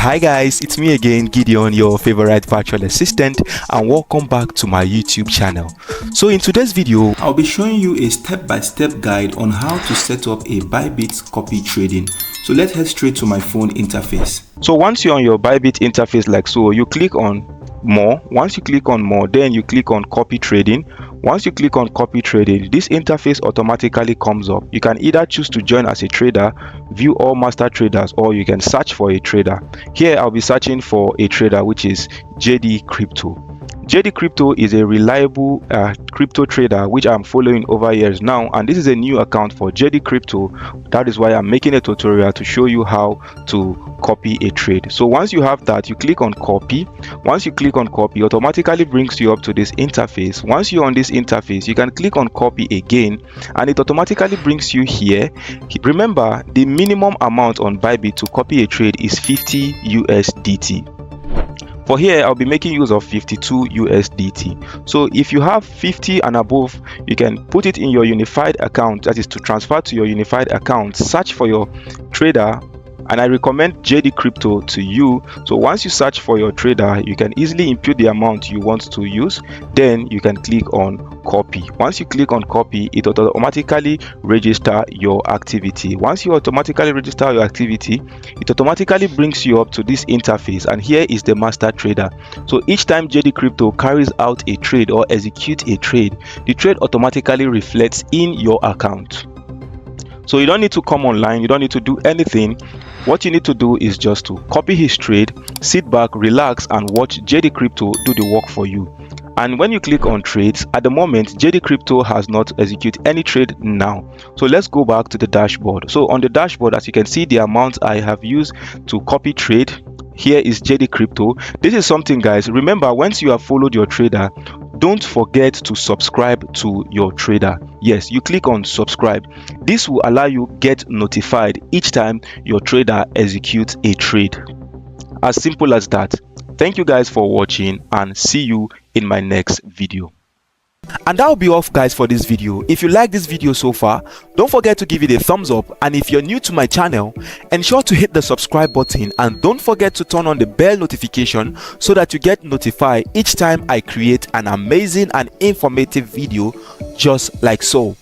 Hi guys, it's me again, Gideon, your favorite virtual assistant, and welcome back to my YouTube channel. So in today's video, I'll be showing you a step-by-step guide on how to set up a Bybit copy trading. So let's head straight to my phone interface. So once you're on your Bybit interface like so, you click on more. Once you click on more, then you click on copy trading. Once you click on copy trading, this interface automatically comes up. You can either choose to join as a trader, view all master traders, or you can search for a trader. Here I'll be searching for a trader, which is JD Crypto. JD Crypto is a reliable crypto trader which I'm following over years now, and this is a new account for JD Crypto. That is why I'm making a tutorial to show you how to copy a trade. So once you have that, you click on copy. Once you click on copy, automatically brings you up to this interface. Once you're on this interface, you can click on copy again and it automatically brings you here. Remember, the minimum amount on Bybit to copy a trade is 50 USDT. For here, I'll be making use of 52 USDT. So if you have 50 and above, you can put it in your unified account, that is to transfer to your unified account, search for your trader, and I recommend JD Crypto to you. So once you search for your trader, you can easily input the amount you want to use. Then you can click on copy. Once you click on copy, it automatically register your activity. Once you automatically register your activity, it automatically brings you up to this interface, and here is the master trader. So each time JD Crypto carries out a trade or execute a trade, the trade automatically reflects in your account. So you don't need to come online, you don't need to do anything. What you need to do is just to copy his trade, sit back, relax, and watch JD Crypto do the work for you. And when you click on trades, at the moment JD Crypto has not executed any trade now. So let's go back to the dashboard. So on the dashboard, as you can see, the amount I have used to copy trade, here is JD Crypto. This is something, guys, remember, once you have followed your trader, don't forget to subscribe to your trader. Yes, you click on subscribe. This will allow you get notified each time your trader executes a trade. As simple as that. Thank you guys for watching, and see you in my next video. And that will be all, guys, for this video. If you like this video so far, don't forget to give it a thumbs up, and if you're new to my channel, ensure to hit the subscribe button, and don't forget to turn on the bell notification so that you get notified each time I create an amazing and informative video just like so.